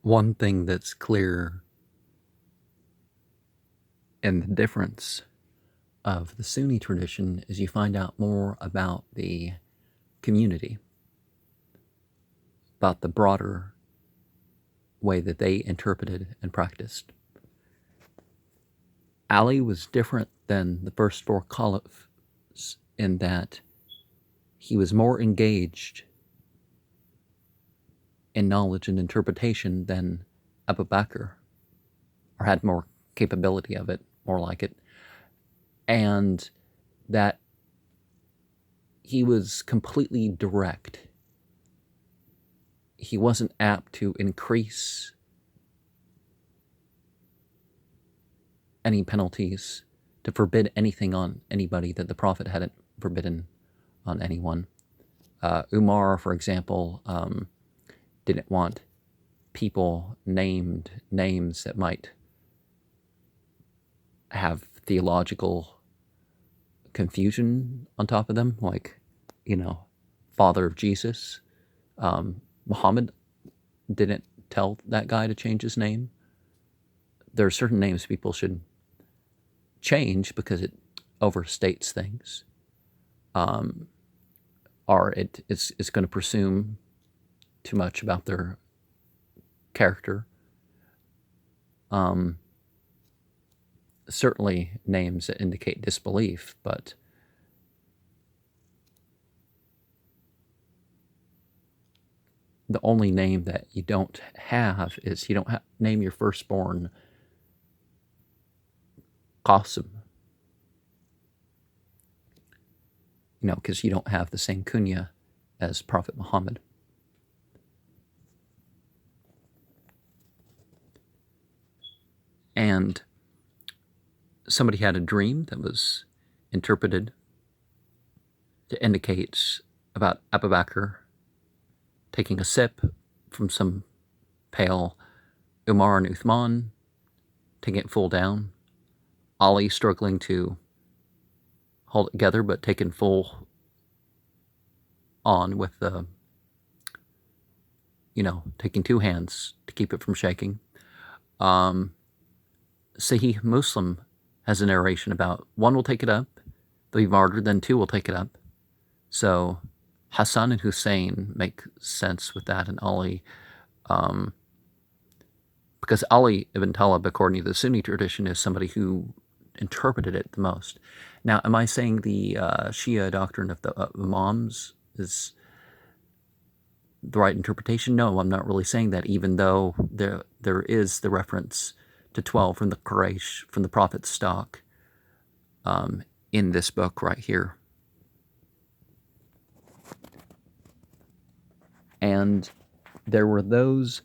One thing that's clear in the difference of the Sunni tradition is you find out more about the community, about the broader way that they interpreted and practiced. Ali was different than the first four caliphs in that he was more engaged in knowledge and interpretation than Abu Bakr, or had more capability of it, more like it, and that he was completely direct. He wasn't apt to increase any penalties, to forbid anything on anybody that the Prophet hadn't forbidden on anyone. Umar, for example, didn't want people named names that might have theological confusion on top of them, like, father of Jesus. Muhammad didn't tell that guy to change his name. There are certain names people should change because it overstates things, or it's going to presume too much about their character. Certainly names that indicate disbelief, but the only name that you don't have is you don't name your firstborn Qasim, because you don't have the same kunya as Prophet Muhammad. And somebody had a dream that was interpreted to indicate about Abu Bakr taking a sip from some pail, Umar and Uthman taking it full down, Ali struggling to hold it together but taken full on with the, taking two hands to keep it from shaking. Sahih Muslim has a narration about one will take it up, they'll be martyred, then two will take it up. So Hassan and Hussein make sense with that, and Ali, because Ali ibn Talib, according to the Sunni tradition, is somebody who interpreted it the most. Now, am I saying the Shia doctrine of the Imams is the right interpretation? No, I'm not really saying that, even though there is the reference to 12 from the Quraysh, from the Prophet's stock, in this book right here. And there were those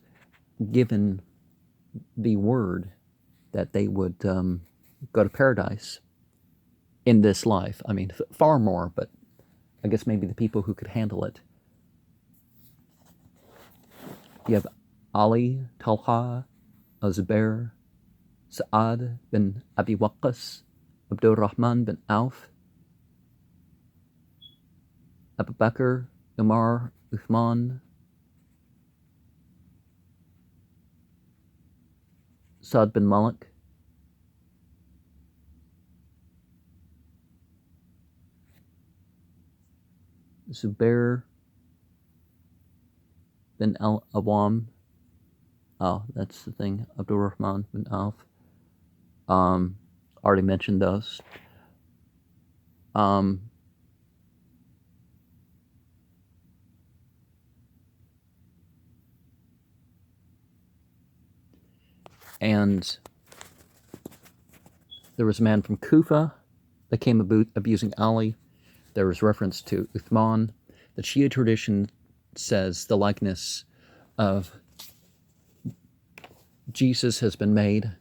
given the word that they would go to paradise in this life. I mean, far more, but I guess maybe the people who could handle it. You have Ali, Talha, Zubair, Sa'ad bin Abi Waqqas, Abdul Rahman bin Auf, Abu Bakr, Umar, Uthman, Saad bin Malik, Zubair bin al-Awam. Oh, that's the thing. Abdul Rahman bin Auf. Already mentioned those. And there was a man from Kufa that came abusing Ali. There was reference to Uthman. The Shia tradition says the likeness of Jesus has been made,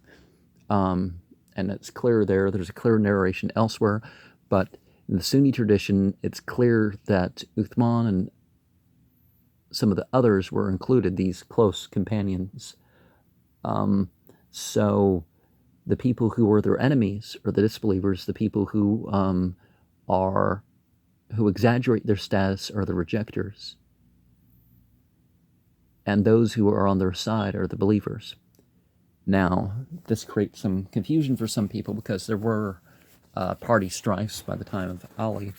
and it's clear there. There's a clear narration elsewhere, but in the Sunni tradition, it's clear that Uthman and some of the others were included, these close companions. So the people who were their enemies, or the disbelievers, the people who exaggerate their status, are the rejectors. and those who are on their side are the believers. Now, this creates some confusion for some people because there were party strifes by the time of Ali,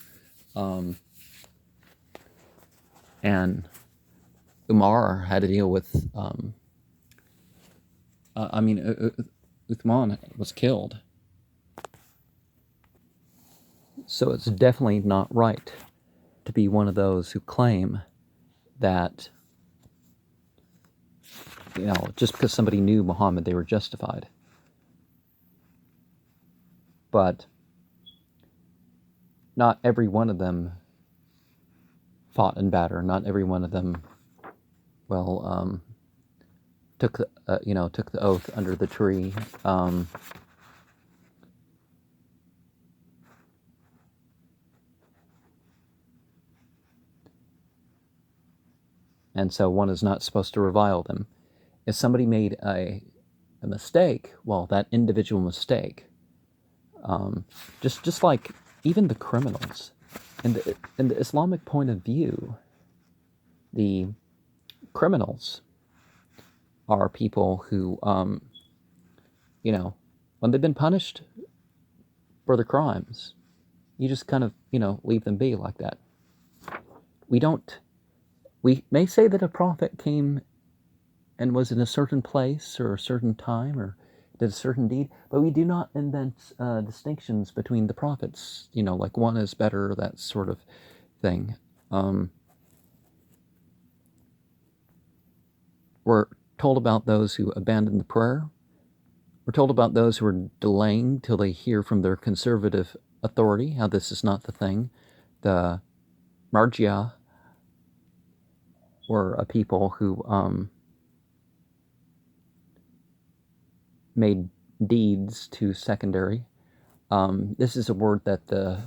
and Umar had to deal with. Uthman was killed, so it's definitely not right to be one of those who claim that, just because somebody knew Muhammad, they were justified. But not every one of them fought in battle. Not every one of them, took the oath under the tree. And so one is not supposed to revile them. If somebody made a mistake, well, that individual mistake, just like even the criminals, in the Islamic point of view, the criminals are people who, when they've been punished for their crimes, you just kind of, leave them be like that. We may say that a prophet came and was in a certain place or a certain time or did a certain deed, but we do not invent distinctions between the prophets, like one is better, that sort of thing. We're told about those who abandoned the prayer. We're told about those who are delaying till they hear from their conservative authority, how this is not the thing. The Marjia were a people who made deeds to secondary. This is a word that the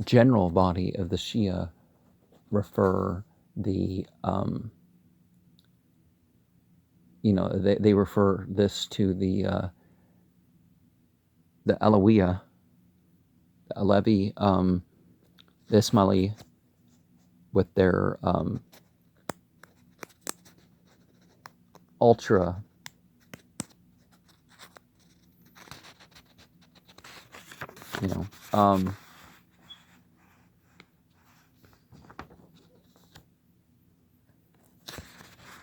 general body of the Shia refer the they refer this to the Alawiyah, the Alevi, the Ismaili, with their ultra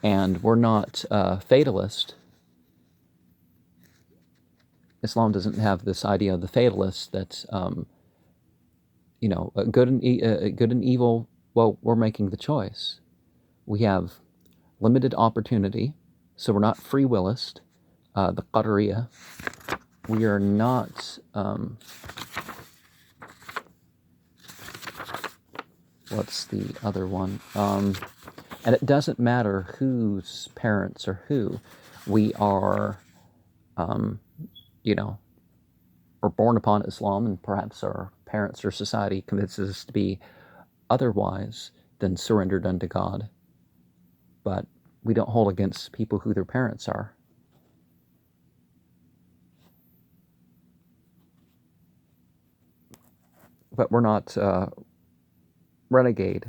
and we're not fatalist. Islam doesn't have this idea of the fatalist that's good and evil. Well, we're making the choice. We have limited opportunity, so we're not free willist. The Qadariyah, we are not. What's the other one? And it doesn't matter whose parents are who. We are, we're born upon Islam, and perhaps our parents or society convinces us to be otherwise than surrendered unto God. But we don't hold against people who their parents are. But we're not renegade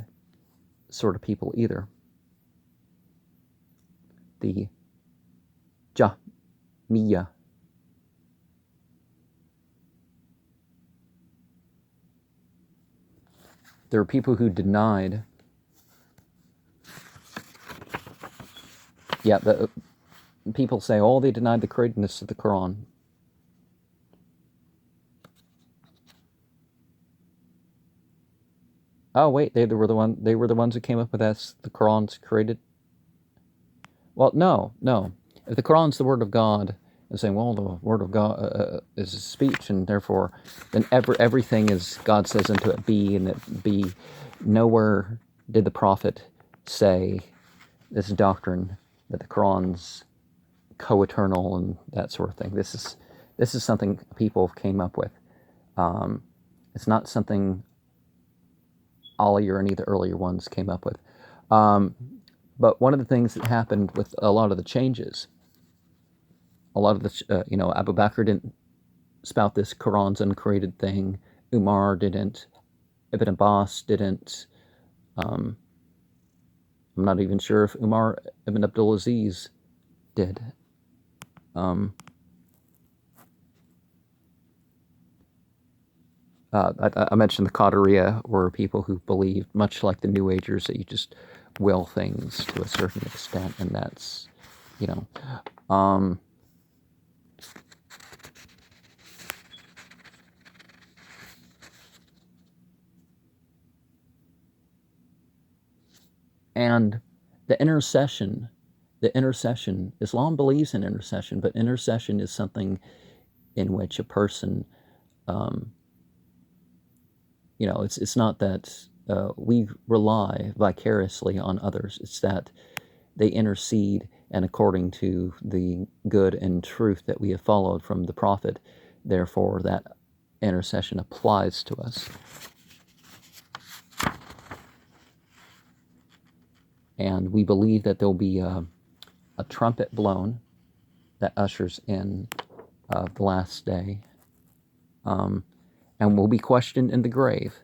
sort of people either. The Jahmiyyah. There are people who denied. Yeah, the people say, oh, they denied the correctness of the Quran. Oh wait, they were the ones who came up with that. The Quran's created. Well, no. If the Quran's the word of God, and saying, well, the word of God is a speech, and therefore, then everything is God says unto it be, and it be. Nowhere did the prophet say this doctrine that the Quran's co-eternal and that sort of thing. This is something people came up with. It's not something Ali or any of the earlier ones came up with. But one of the things that happened with a lot of the changes, a lot of the, Abu Bakr didn't spout this Quran's uncreated thing. Umar didn't. Ibn Abbas didn't. I'm not even sure if Umar ibn Abdulaziz did. I mentioned the Qadariya were people who believed, much like the New Agers, that you just will things to a certain extent, and that's, you know, and the intercession, Islam believes in intercession, but intercession is something in which a person, it's not that we rely vicariously on others. It's that they intercede, and according to the good and truth that we have followed from the Prophet, therefore that intercession applies to us. And we believe that there'll be a trumpet blown that ushers in the last day, and will be questioned in the grave.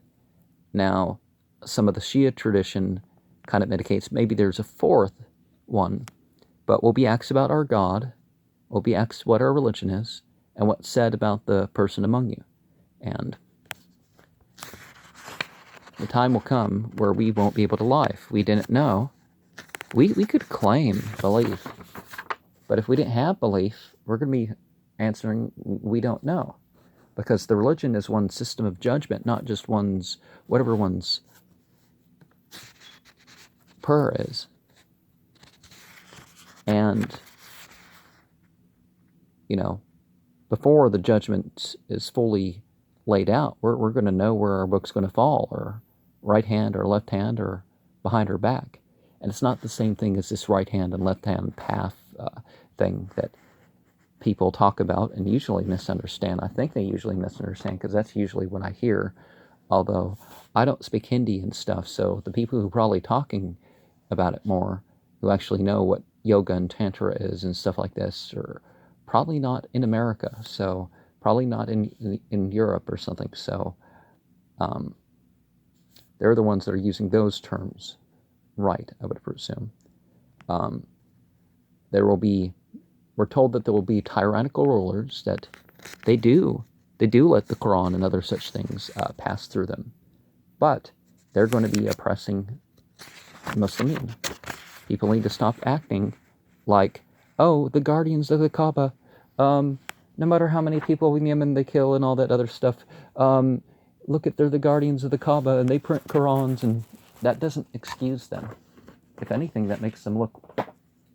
Now, some of the Shia tradition kind of indicates maybe there's a fourth one, but we'll be asked about our God, we'll be asked what our religion is, and what's said about the person among you. And the time will come where we won't be able to lie. If we didn't know, we could claim belief, but if we didn't have belief, we're going to be answering we don't know, because the religion is one system of judgment, not just whatever one's prayer is. And, before the judgment is fully laid out, we're going to know where our book's going to fall, or right hand or left hand, or behind our back. And it's not the same thing as this right hand and left hand path thing that people talk about and usually misunderstand. I think they usually misunderstand, because that's usually what I hear, although I don't speak Hindi and stuff, so the people who are probably talking about it more, who actually know what yoga and tantra is and stuff like this, are probably not in America, so probably not in Europe or something. So they're the ones that are using those terms right, I would presume. We're told that there will be tyrannical rulers, that they do let the Quran and other such things pass through them, but they're going to be oppressing Muslimin. People need to stop acting like, oh, the guardians of the Kaaba, no matter how many people in Yemen they kill and all that other stuff, look at, they're the guardians of the Kaaba and they print Qurans, and that doesn't excuse them. If anything, that makes them look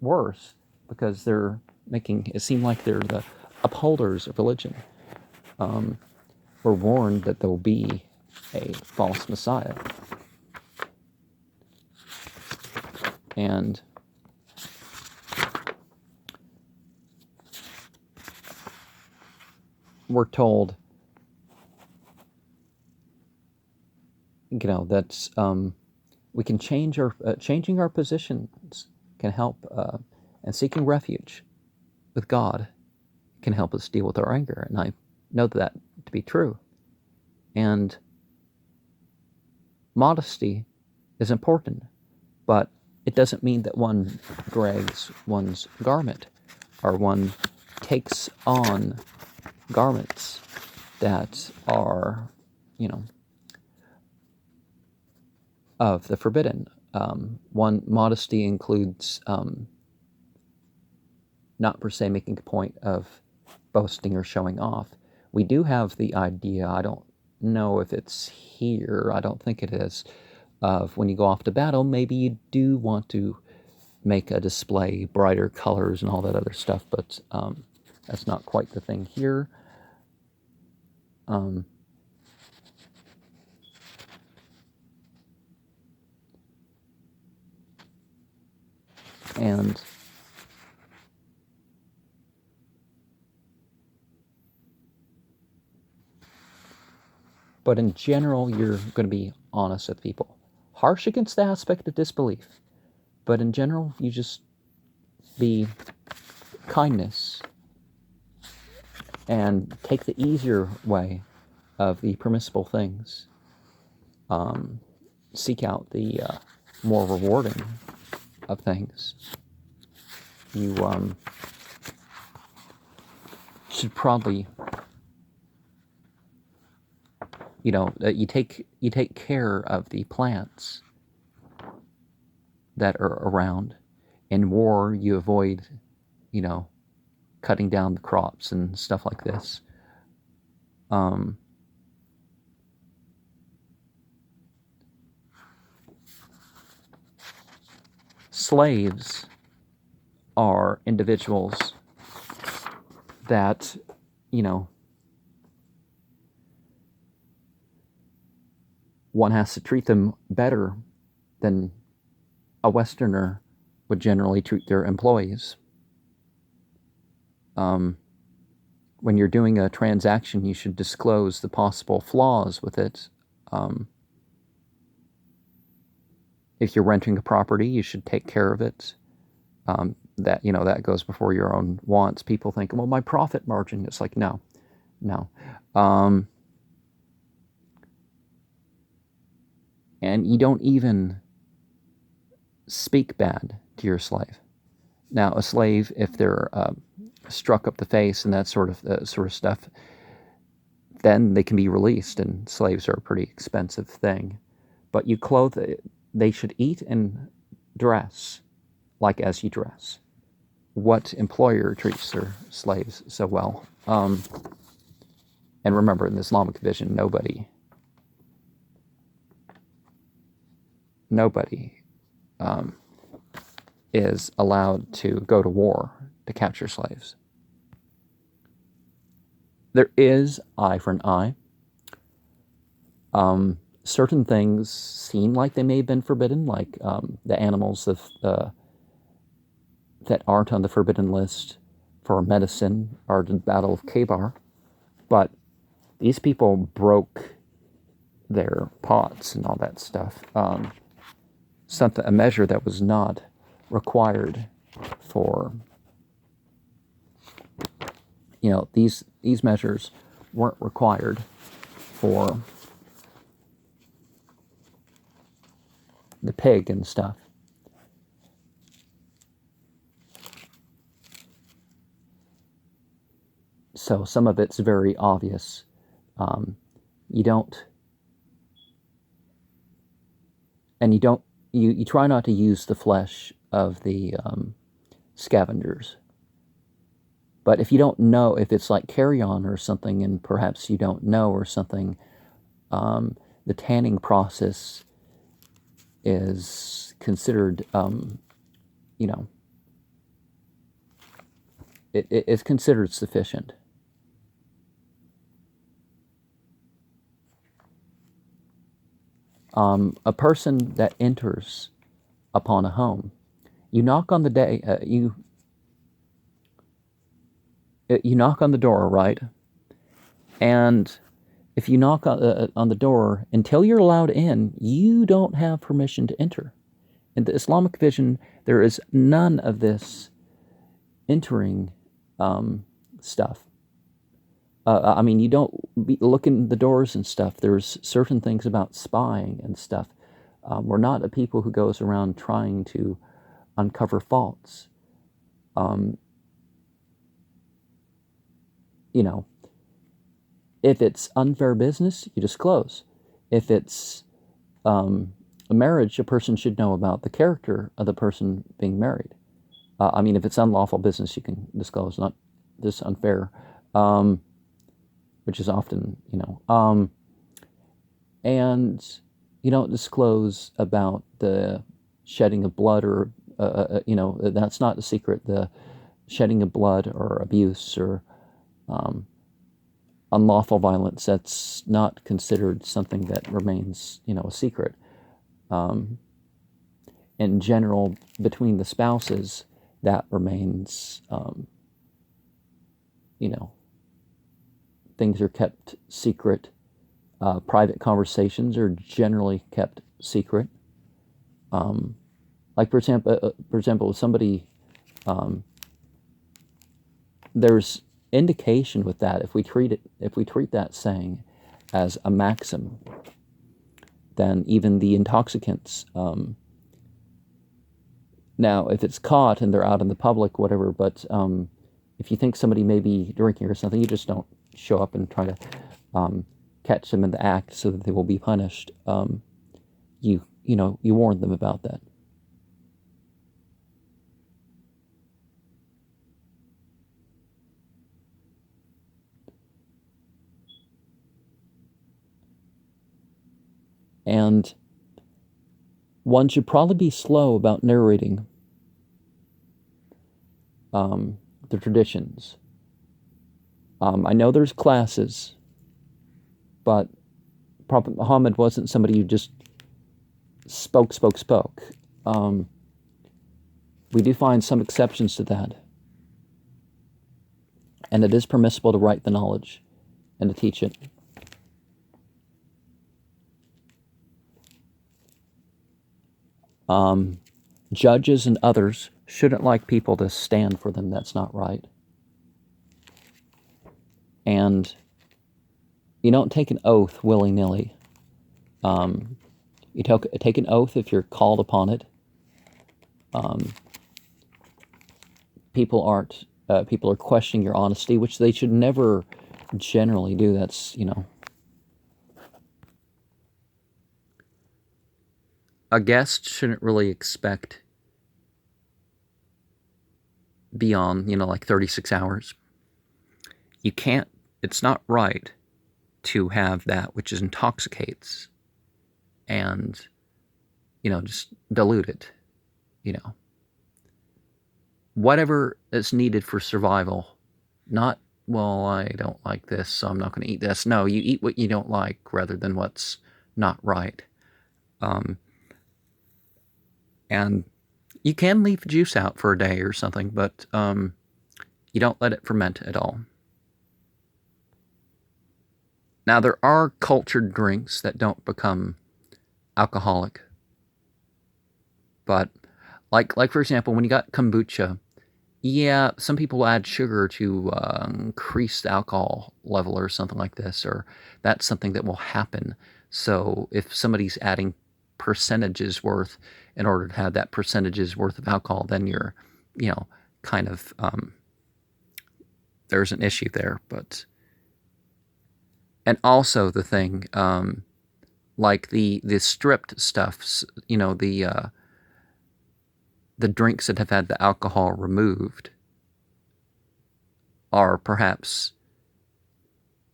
worse, because they're making it seem like they're the upholders of religion. We're warned that there will be a false Messiah. And we're told, that we can changing our positions can help, and seeking refuge with God can help us deal with our anger. And I know that to be true. And modesty is important, but it doesn't mean that one drags one's garment, or one takes on garments that are, of the forbidden. One, modesty includes not per se making a point of boasting or showing off. We do have the idea, I don't know if it's here, I don't think it is, of when you go off to battle, maybe you do want to make a display, brighter colors and all that other stuff, but that's not quite the thing here. But in general, you're going to be honest with people. Harsh against the aspect of disbelief, but in general, you just be kindness and take the easier way of the permissible things. Seek out the more rewarding of things, you should probably, you take care of the plants that are around. In war, you avoid, cutting down the crops and stuff like this. Slaves are individuals that, one has to treat them better than a Westerner would generally treat their employees. When you're doing a transaction, you should disclose the possible flaws with it. If you're renting a property, you should take care of it. That goes before your own wants. People think, well, my profit margin. It's like, no. And you don't even speak bad to your slave. Now, a slave, if they're struck up the face and that sort of stuff, then they can be released, and slaves are a pretty expensive thing. But you clothe, they should eat and dress like as you dress. What employer treats their slaves so well? And remember, in the Islamic vision, nobody is allowed to go to war to capture slaves. There is eye for an eye. Certain things seem like they may have been forbidden, like the animals that aren't on the forbidden list for medicine are the Battle of Khaybar. But these people broke their pots and all that stuff. A measure that was not required for, these measures weren't required for the pig and stuff. So some of it's very obvious. You try not to use the flesh of the scavengers. But if you don't know, if it's like carrion or something, and perhaps you don't know or something, the tanning process is considered, it is considered sufficient. A person that enters upon a home, you knock on the you knock on the door, right? And if you knock on the door, until you're allowed in, you don't have permission to enter. In the Islamic vision, there is none of this entering stuff. You don't look in the doors and stuff. There's certain things about spying and stuff. We're not a people who goes around trying to uncover faults. If it's unfair business, you disclose. If it's a marriage, a person should know about the character of the person being married. If it's unlawful business, you can disclose, not this unfair, which is often, and you don't disclose about the shedding of blood or, that's not a secret, the shedding of blood or abuse or unlawful violence, that's not considered something that remains, a secret. In general, between the spouses, that remains, things are kept secret. Private conversations are generally kept secret. Like for example, somebody, there's indication with that. If we treat that saying as a maxim, then even the intoxicants Now, if it's caught and they're out in the public, whatever, but if you think somebody may be drinking or something, you just don't show up and try to catch them in the act so that they will be punished. You warn them about that. And one should probably be slow about narrating the traditions. I know there's classes, but Prophet Muhammad wasn't somebody who just spoke. We do find some exceptions to that. And it is permissible to write the knowledge and to teach it. Judges and others shouldn't like people to stand for them. That's not right. And you don't take an oath willy-nilly. You take an oath if you're called upon it. People are questioning your honesty, which they should never generally do. That's, a guest shouldn't really expect beyond, like 36 hours. You can't, it's not right to have that which intoxicates and, just dilute it, Whatever is needed for survival, not, well, I don't like this, so I'm not going to eat this. No, you eat what you don't like rather than what's not right. And you can leave juice out for a day or something, but you don't let it ferment at all. Now, there are cultured drinks that don't become alcoholic. But, like for example, when you got kombucha, yeah, some people add sugar to increase the alcohol level or something like this, or that's something that will happen. So if somebody's adding percentages worth in order to have that percentages worth of alcohol, then you're, kind of, there's an issue there. But, and also the thing, like the stripped stuffs, the drinks that have had the alcohol removed are perhaps,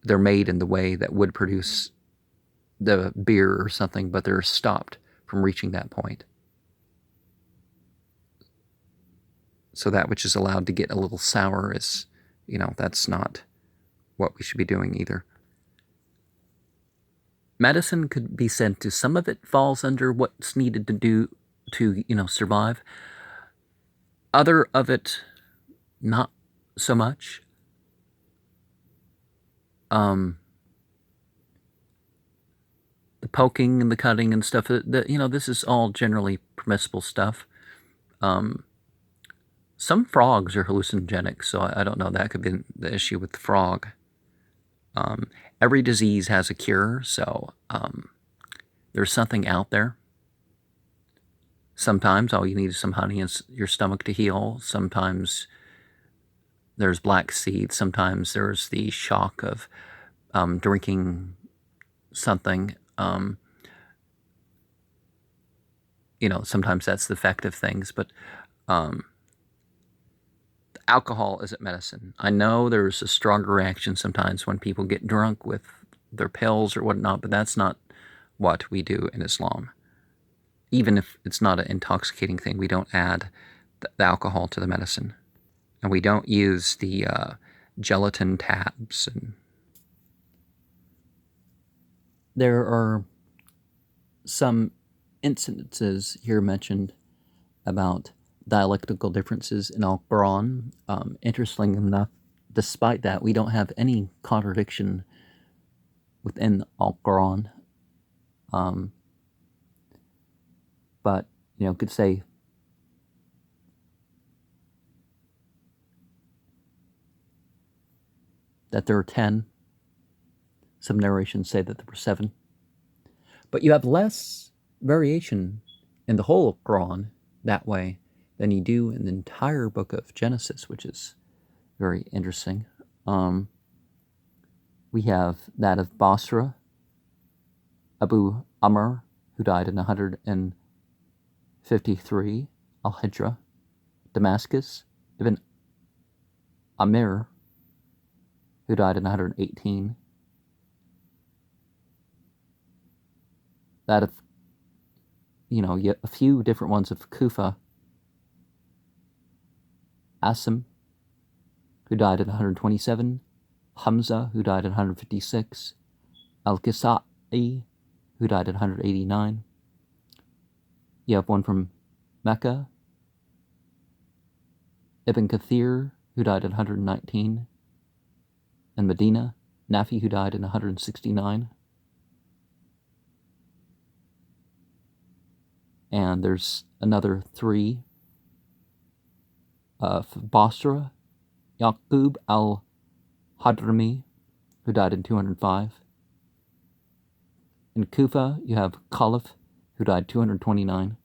they're made in the way that would produce the beer or something, but they're stopped from reaching that point. So that which is allowed to get a little sour is, that's not what we should be doing either. Medicine could be said to, some of it falls under what's needed to do to, survive. Other of it, not so much. The poking and the cutting and stuff, this is all generally permissible stuff. Some frogs are hallucinogenic, so I don't know. That could be the issue with the frog. Every disease has a cure, so there's something out there. Sometimes all you need is some honey in your stomach to heal. Sometimes there's black seed. Sometimes there's the shock of drinking something. Sometimes that's the effect of things. But alcohol isn't medicine. I know there's a stronger reaction sometimes when people get drunk with their pills or whatnot, but that's not what we do in Islam. Even if it's not an intoxicating thing, we don't add the alcohol to the medicine. And we don't use the gelatin tabs. And there are some incidences here mentioned about dialectical differences in Al-Quran. Interestingly enough, despite that, we don't have any contradiction within Al-Quran. But, could say that there are 10. Some narrations say that there were 7. But you have less variation in the whole of Quran that way than you do in the entire book of Genesis, which is very interesting. We have that of Basra, Abu Amr, who died in 153 al-Hijra, Damascus, Ibn Amir, who died in 118. That of, a few different ones of Kufa, Asim, who died in 127, Hamza, who died in 156, Al-Kisa'i, who died in 189. You have one from Mecca, Ibn Kathir, who died in 119, and Medina, Nafi, who died in 169. And there's another 3 of Basra, Yaqub al-Hadrami, who died in 205. In Kufa, you have Khalif, who died 229.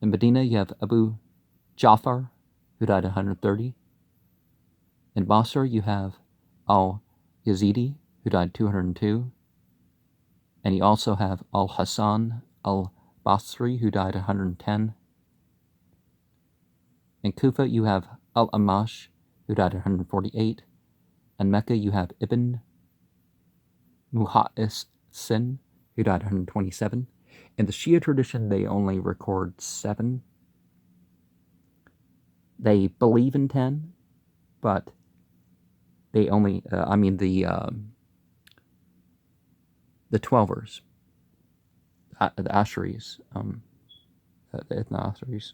In Medina, you have Abu Ja'far, who died 130. In Basra, you have al-Yazidi, who died 202. And you also have al-Hasan al-Basri, who died 110. In Kufa, you have al-Amash, who died 148. In Mecca, you have Ibn Muhaisin, who died 127. In the Shia tradition, they only record 7. They believe in 10, but they only, the Twelvers, the Asheris, the Ithna Asheris.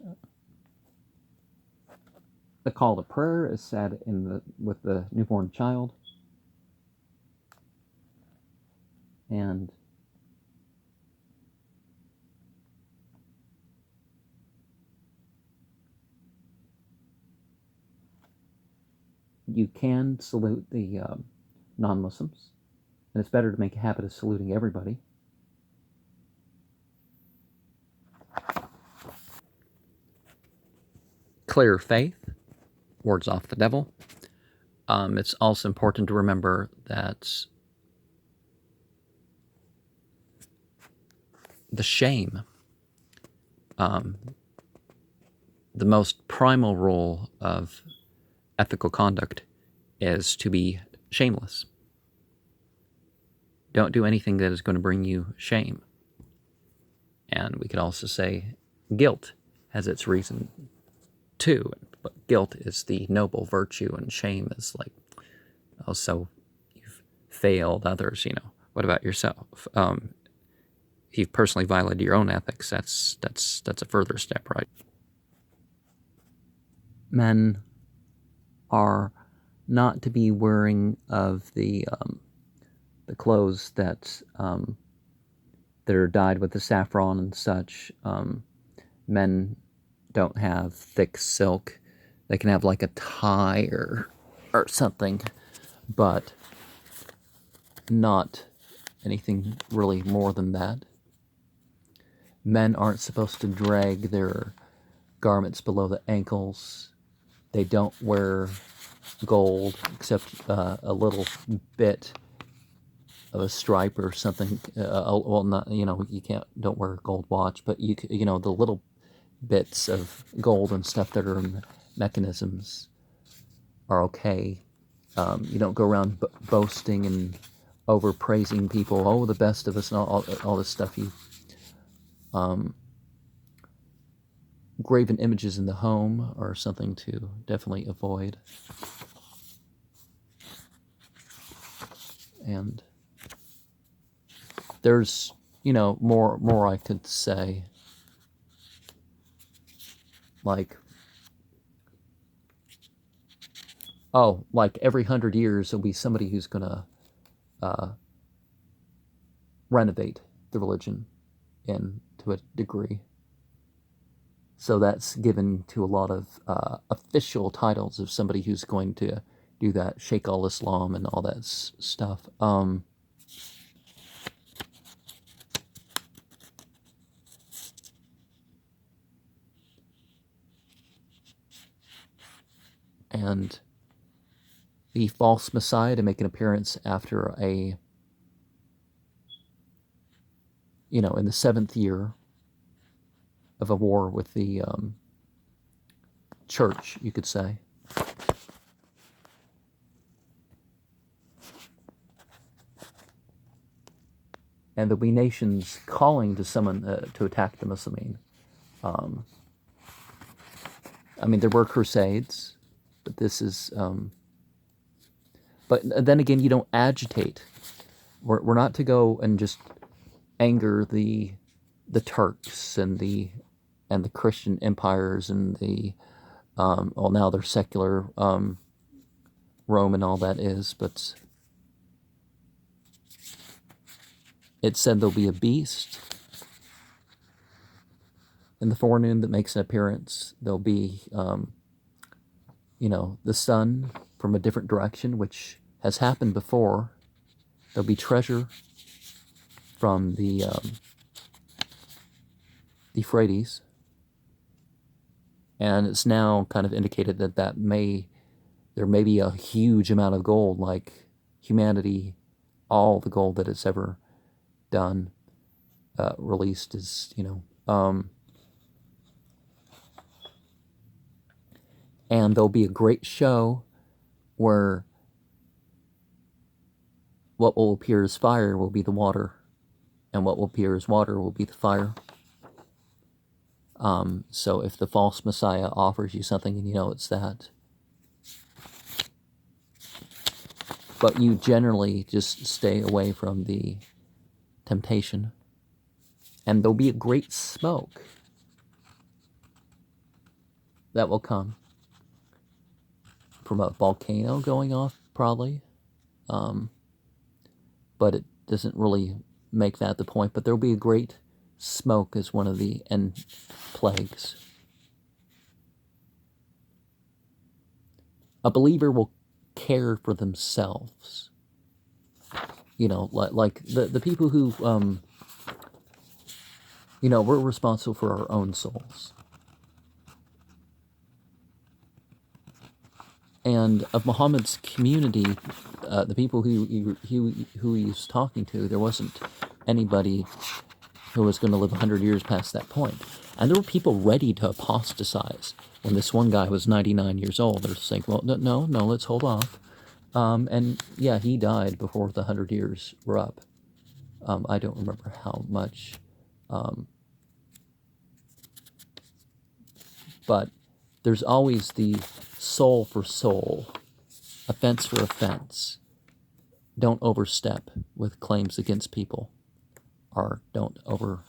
The call to prayer is said with the newborn child, and you can salute the non-Muslims, and it's better to make a habit of saluting everybody. Clear faith wards off the devil. It's also important to remember that the shame, the most primal role of ethical conduct is to be shameless. Don't do anything that is going to bring you shame. And we could also say guilt has its reason too. But guilt is the noble virtue, and shame is like, oh, so you've failed others, What about yourself? If you've personally violated your own ethics, that's a further step, right? Men are not to be wearing of the clothes that are dyed with the saffron and such. Men don't have thick silk. They can have like a tie or something, but not anything really more than that. Men aren't supposed to drag their garments below the ankles. They don't wear gold except a little bit of a stripe or something. Well, not, you don't wear a gold watch, but the little bits of gold and stuff that are in the mechanisms are okay. You don't go around boasting and overpraising people. Oh, the best of us, and all this stuff. You graven images in the home are something to definitely avoid. And there's, more I could say. Like, like every 100 years there'll be somebody who's gonna renovate the religion to a degree. So that's given to a lot of official titles of somebody who's going to do that, Sheikh al-Islam and all that stuff. and the false Messiah to make an appearance after a, in the 7th year of a war with the church, you could say. And there'll be nations calling to someone to attack the Muslimin. There were crusades, but this is... but then again, you don't agitate. We're not to go and just anger the Turks and the Christian empires and the now they're secular Rome and all that is, but it said there'll be a beast in the forenoon that makes an appearance. There'll be the sun from a different direction, which has happened before. There'll be treasure from the Euphrates, and it's now kind of indicated that there may be a huge amount of gold, like humanity, all the gold that it's ever done, released is, and there'll be a great show where what will appear as fire will be the water, and what will appear as water will be the fire. So if the false Messiah offers you something and it's that, but you generally just stay away from the temptation. And there'll be a great smoke that will come from a volcano going off, probably. But it doesn't really make that the point. But there'll be a great smoke as one of the end plagues. A believer will care for themselves. Like the people who, we're responsible for our own souls. And of Muhammad's community, the people who he was talking to, there wasn't anybody who was going to live 100 years past that point. And there were people ready to apostatize. When this one guy was 99 years old, they're saying, well, no, let's hold off. And yeah, he died before the 100 years were up. I don't remember how much. But there's always the soul for soul, offense for offense. Don't overstep with claims against people, or don't over